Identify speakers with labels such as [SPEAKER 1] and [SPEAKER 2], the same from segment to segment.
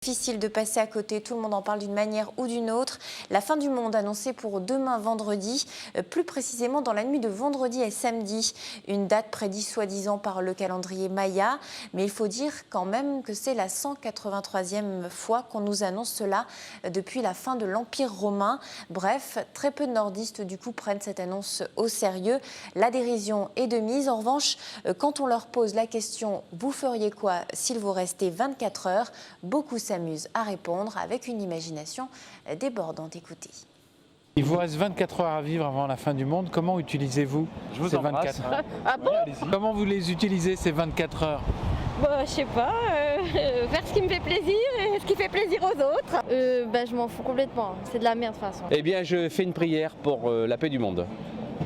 [SPEAKER 1] difficile de passer à côté. Tout le monde en parle d'une manière ou d'une autre. La fin du monde annoncée pour demain vendredi, plus précisément dans la nuit de vendredi à samedi. Une date prédite soi-disant par le calendrier Maya. Mais il faut dire quand même que c'est la 183e fois qu'on nous annonce cela depuis la fin de l'Empire romain. Bref, très peu de nordistes du coup prennent cette annonce au sérieux. La dérision est de mise. En revanche, quand on leur pose la question « Vous feriez quoi s'il vous restait 24 heures ?», beaucoup s'amusent à répondre avec une imagination débordante. Écoutez.
[SPEAKER 2] Il vous reste 24 heures à vivre avant la fin du monde. Comment utilisez-vous ces 24 heures?
[SPEAKER 3] Ah bon?
[SPEAKER 2] Comment vous les utilisez ces 24 heures?
[SPEAKER 3] Bah, je sais pas, faire ce qui me fait plaisir et ce qui fait plaisir aux autres. Je m'en fous complètement, c'est de la merde de toute façon.
[SPEAKER 4] Eh bien, je fais une prière pour la paix du monde.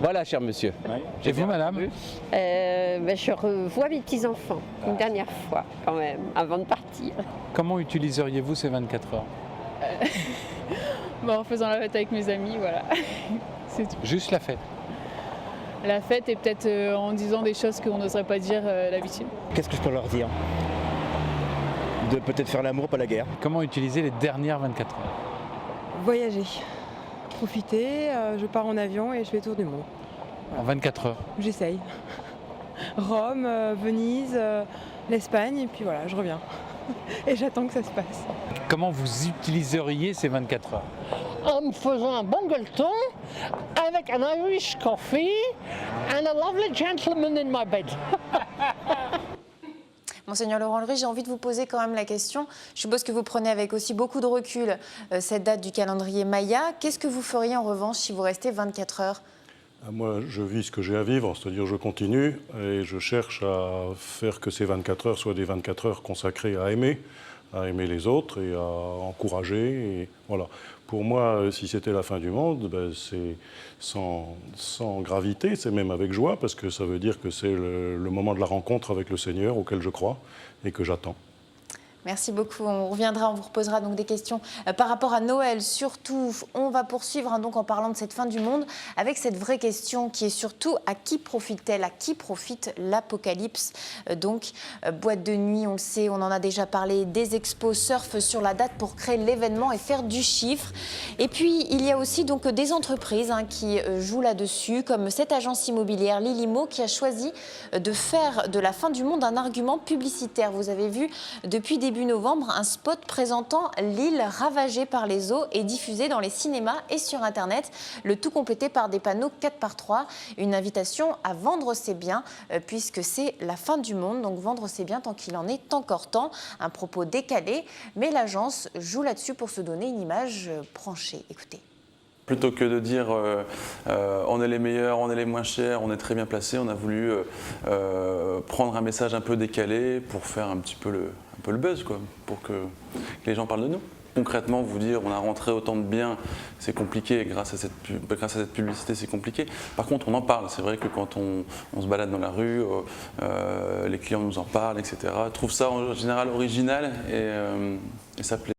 [SPEAKER 4] Voilà, cher monsieur.
[SPEAKER 2] Oui. Et vous, madame?
[SPEAKER 5] Je revois mes petits-enfants une dernière fois quand même, avant de partir.
[SPEAKER 2] Comment utiliseriez-vous ces 24 heures?
[SPEAKER 6] En faisant la fête avec mes amis, voilà. C'est tout.
[SPEAKER 2] Juste la fête?
[SPEAKER 6] La fête et peut-être en disant des choses qu'on n'oserait pas dire d'habitude.
[SPEAKER 7] Qu'est-ce que je peux leur dire? De peut-être faire l'amour, pas la guerre.
[SPEAKER 2] Comment utiliser les dernières 24 heures?
[SPEAKER 8] Voyager, profiter, je pars en avion et je fais le tour du monde.
[SPEAKER 2] En 24 heures?
[SPEAKER 8] J'essaye. Rome, Venise, l'Espagne et puis voilà, je reviens. Et j'attends que ça se passe.
[SPEAKER 2] Comment vous utiliseriez ces 24 heures?
[SPEAKER 9] En me faisant un bon gueuleton avec un Irish coffee and a lovely gentleman in my bed.
[SPEAKER 1] Monseigneur Laurent-Lruy, j'ai envie de vous poser quand même la question. Je suppose que vous prenez avec aussi beaucoup de recul cette date du calendrier Maya. Qu'est-ce que vous feriez en revanche si vous restez 24 heures?
[SPEAKER 10] Moi, je vis ce que j'ai à vivre, c'est-à-dire je continue et je cherche à faire que ces 24 heures soient des 24 heures consacrées à aimer les autres et à encourager. Et voilà. Pour moi, si c'était la fin du monde, c'est sans gravité, c'est même avec joie, parce que ça veut dire que c'est le moment de la rencontre avec le Seigneur auquel je crois et que j'attends.
[SPEAKER 1] Merci beaucoup. On reviendra, on vous reposera donc des questions par rapport à Noël. Surtout, on va poursuivre donc en parlant de cette fin du monde avec cette vraie question qui est surtout à qui profite-t-elle? À qui profite l'Apocalypse? Donc, boîte de nuit, on le sait, on en a déjà parlé, des expos surfent sur la date pour créer l'événement et faire du chiffre. Et puis, il y a aussi donc des entreprises qui jouent là-dessus, comme cette agence immobilière Lilimo qui a choisi de faire de la fin du monde un argument publicitaire. Vous avez vu depuis début novembre, un spot présentant l'île ravagée par les eaux est diffusé dans les cinémas et sur Internet, le tout complété par des panneaux 4x3, une invitation à vendre ses biens puisque c'est la fin du monde, donc vendre ses biens tant qu'il en est encore temps, un propos décalé, mais l'agence joue là-dessus pour se donner une image tranchée. Écoutez.
[SPEAKER 11] Plutôt que de dire on est les meilleurs, on est les moins chers, on est très bien placés, on a voulu prendre un message un peu décalé pour faire un peu le buzz, quoi, pour que les gens parlent de nous. Concrètement, vous dire on a rentré autant de biens, c'est compliqué, grâce à cette publicité c'est compliqué. Par contre on en parle, c'est vrai que quand on se balade dans la rue, les clients nous en parlent, etc. Je trouve ça en général original et ça plaît.